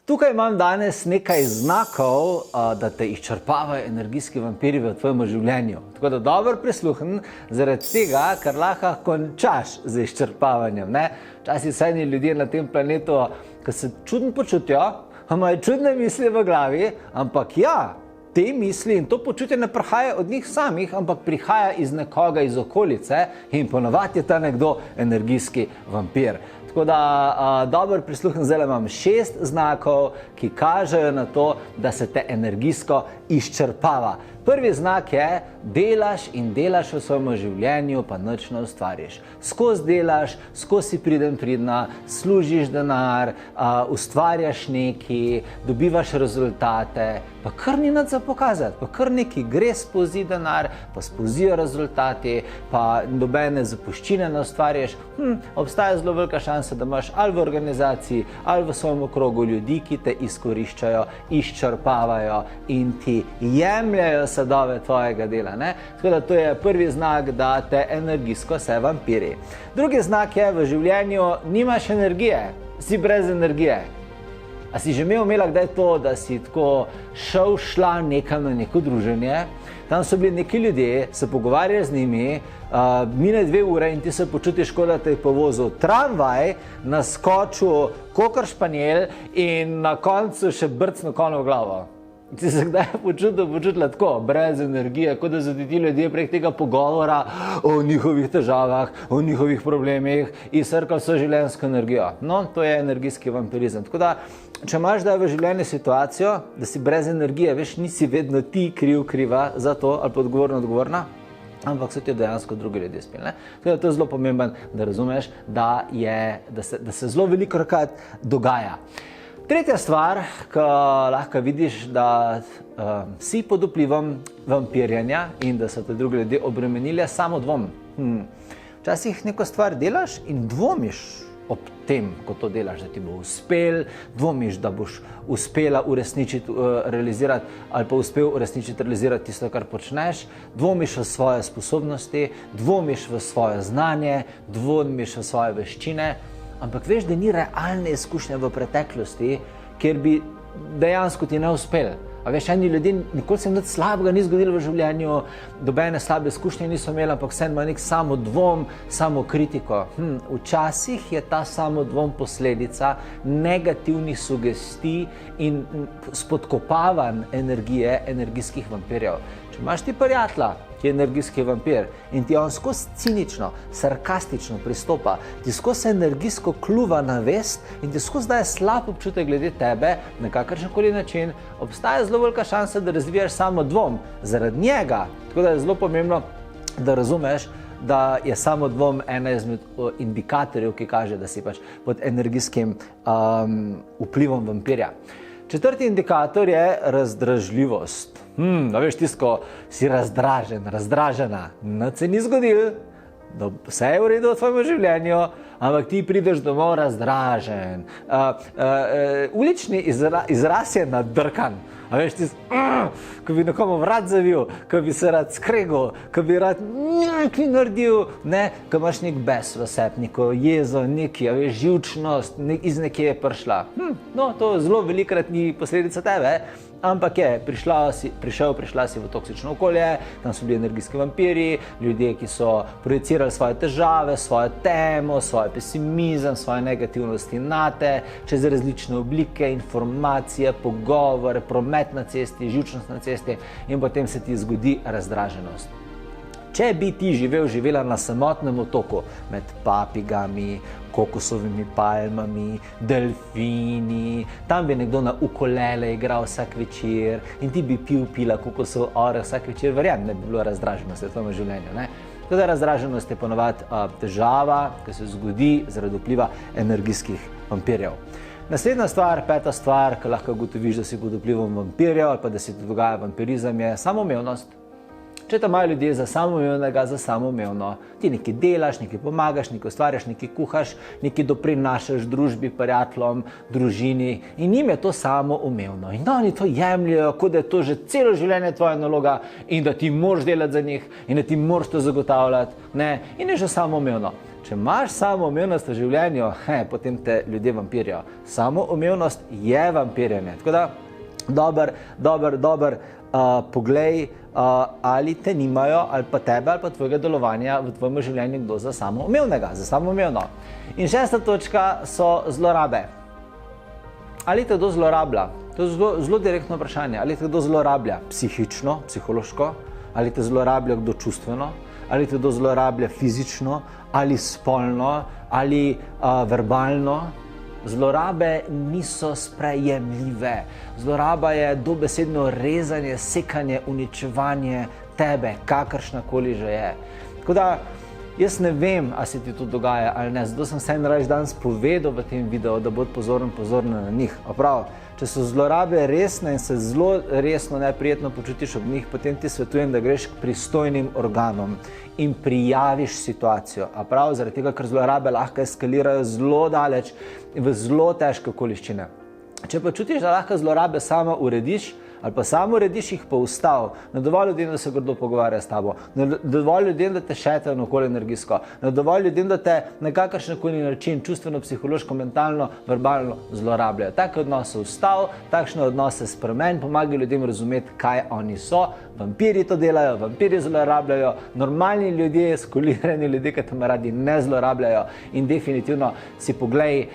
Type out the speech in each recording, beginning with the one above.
Tukaj imam danes nekaj znakov, da te izčrpavajo energijski vampiri v tvojem življenju. Tako da dobro prisluhni, zaradi tega, ker lahko končaš z izčrpavanjem. Včasih so eni ljudje na tem planetu, ki se čudno počutijo, imajo čudne misli v glavi, ampak ja, te misli in to počutje ne prihaja od njih samih, ampak prihaja iz nekoga iz okolice in ponovadi je ta nekdo energijski vampir. Tako da dobro prisluhni, zdaj imam 6 znakov, ki kažejo na to, da se te energijsko izčrpava. Prvi znak je, delaš in delaš v svojem življenju, pa nič ne ustvariš. Skozi delaš, skozi si pridna, služiš denar, ustvarjaš nekaj, dobivaš rezultate, pa kar ni nič za pokazati, pa kar nekaj gre skozi denar, pa skozijo rezultati, pa nobene zapuščine ne ustvarjaš. Obstaja zelo velika šansa, da imaš ali v organizaciji, ali v svojem okrogu ljudi, ki te izkoriščajo, izčrpavajo in ti jemljajo sadove tvojega dela. Tako da to je prvi znak, da te energijsko se vampiri. Drugi znak je, v življenju nimaš energije, si brez energije. A si že imela kdaj to, da si tako šla nekam na neko druženje, tam so bili neki ljudje, se pogovarjajo z njimi, mine 2 ure in ti se počutiš, kot da te je povozil tramvaj, naskočil kokor španjel in na koncu še brcnil konj v glavo. Ti se kdaj počutila tako, brez energije, kot da so ti ljudje prek tega pogovora o njihovih težavah, o njihovih problemih in srkal so življenjsko energijo. No, to je energijski vampirizem. Tako da, če imaš v življenju situacijo, da si brez energije, veš, nisi vedno ti kriva za to ali pa odgovorna, ampak so ti dejansko drugi ljudje spili. Tako da to je zelo pomemben, da razumeš, da se zelo velikokrat dogaja. Tretja stvar, ko lahko vidiš, da si pod vplivom vampirjenja in da so te drugi ljudje obremenili, je samodvom. Včasih neko stvar delaš in dvomiš ob tem, ko to delaš, da ti bo uspel, dvomiš, da boš uspela realizirati ali pa uspel realizirati tisto, kar počneš, dvomiš v svoje sposobnosti, dvomiš v svoje znanje, dvomiš v svoje veščine, ampak veš, da ni realne izkušnje v preteklosti, kjer bi dejansko ti ne uspel. A veš, eni ljudje, nikoli se nič slabega ni zgodilo v življenju, dobene slabe izkušnje niso imeli, ampak vse ima nek samodvom, samokritiko. Včasih je ta samodvom posledica negativnih sugestij in spodkopavanj energije energijskih vampirjev. Če imaš ti prijatelja, ki je energijski vampir in ti on skozi cinično, sarkastično pristopa, ti skozi energijsko kljuva na vest in ti skozi daje slab občutek glede tebe na kakršenkoli način, obstaja zelo velika šansa, da razvijaš samodvom zaradi njega. Tako da je zelo pomembno, da razumeš, da je samodvom ena izmed indikatorjev, ki kaže, da si pač pod energijskim vplivom vampirja. Četrti indikator je razdražljivost. Veš, tisto, si razdražen, razdražena, nič se ni zgodilo, vse je v redu v tvojem življenju, ampak ti prideš domov razdražen. Ulični izraz je nadrkan. A veš, ko bi nekomu vrat zavil, ko bi se rad skregal, ko bi rad nekaj naredil, ko imaš nek bes v sebi, neko jezo, neki, a veš, živčnost, iz nekje je prišla. No, to zelo velikokrat ni posledica tebe, ampak je, prišla si v toksično okolje, tam so bili energijski vampiri, ljudje, ki so projicirali svoje težave, svojo temo, svoj pesimizem, svoje negativnosti nate, čez različne oblike, informacije, pogovore, promet na cesti, živčnost na cesti in potem se ti zgodi razdraženost. Če bi ti živela na samotnem otoku med papigami, kokosovimi palmami, delfini, tam bi nekdo na ukulele igral vsak večer in ti bi pila kokosov oreh vsak večer, verjamem, ne bi bilo razdraženosti v tvojem življenju. Tako da razdraženost je ponovadi težava, ki se zgodi zaradi vpliva energijskih vampirjev. Naslednja stvar, 5. stvar, ki lahko ugotoviš, da si pod vplivom vampirjev ali pa da se ti dogaja vampirizem, je samoumevnost. Če te imajo ljudje za samoumevnega, za samoumevno, ti nekaj delaš, nekaj pomagaš, nekaj ustvarjaš, nekaj kuhaš, nekaj doprinašaš družbi, prijateljem, družini in njim je to samoumevno. In oni to jemljajo, kot da je to že celo življenje tvoja naloga in da ti moraš delati za njih in da ti moraš to zagotavljati, ne, in je že samoumevno. Če imaš samoumevnost v življenju, potem te ljudje vampirjajo. Samoumevnost je vampirjanje. Tako da, dober, poglej, ali te nimajo, ali pa tebe, ali pa tvojega delovanja v tvojem življenju kdo za samoumevnega, za samoumevno. In 6. točka so zlorabe. Ali te kdo zlorablja? To je zelo direktno vprašanje. Ali te kdo zlorablja psihično, psihološko, ali te zlorablja kdo čustveno, ali te kdo zlorablja fizično, ali spolno, ali verbalno. Zlorabe niso sprejemljive. Zloraba je dobesedno rezanje, sekanje, uničevanje tebe, kakršnakoli že je. Tako da, jaz ne vem, ali se ti to dogaja ali ne, zato sem se danes povedal v tem videu, da bod pozorna na njih. Prav, če so zlorabe resne in se zelo resno neprijetno počutiš ob njih, potem ti svetujem, da greš k pristojnim organom in prijaviš situacijo. Prav, zaradi tega, ker zlorabe lahko eskalirajo zelo daleč in v zelo težke okoliščine. Če pa čutiš, da lahko zlorabe sama urediš, ali pa samo urediš, jih pa ustav, ne dovolj ljudem, da se grdo pogovarja s tabo, ne dovolj ljudem, da te šetajo naokoli energijsko, ne dovolj ljudem, da te na kakršenkoli način, čustveno, psihološko, mentalno, verbalno zlorabljajo. Take odnose ustav, takšne odnose spremeni, pomagaj ljudem razumeti, kaj oni so. Vampiri to delajo, vampiri zlorabljajo, normalni ljudje, skolirani ljudje, ki te radi ne zlorabljajo in definitivno si poglej,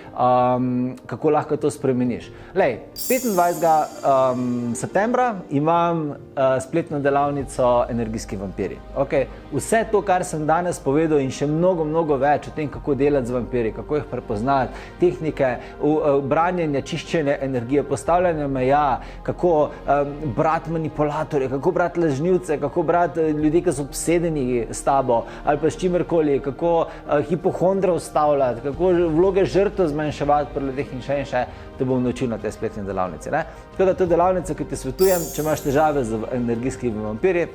kako lahko to spremeniš. Lej, 25. septembra imam spletno delavnico Energijski vampiri. Okay. Vse to, kar sem danes povedal in še mnogo več o tem, kako delati z vampiri, kako jih prepoznati, tehnike, branjenja, čiščenja energije, postavljanja meja, kako brati manipulatorje, kako brati lažnivce, kako brati ljudi, ki so obsedeni s tabo ali pa s čimerkoli, kako hipohondre ustavljati, kako vloge žrtev zmanjševati pri ljudeh in še, te bom naučil na te spletne delavnice. Ne? Tako da to je delavnica, ki ti svetujem, če imaš težave z energijskimi vampirji,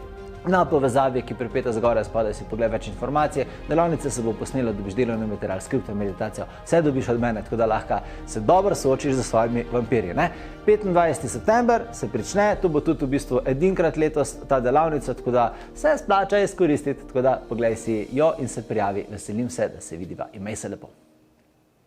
na povezavi, ki pripeta zgoraj spodaj, si pogled več informacije. Delavnica se bo posnela, dobiš delovni material, skripto, meditacijo, vse dobiš od mene, tako da lahko se dobro soočiš z svojimi vampirji. 25. september se prične, to bo tudi v bistvu edinkrat letos ta delavnica, tako da se splača izkoristiti, tako da poglej si jo in se prijavi. Veselim se, da se vidiva. Imej se lepo.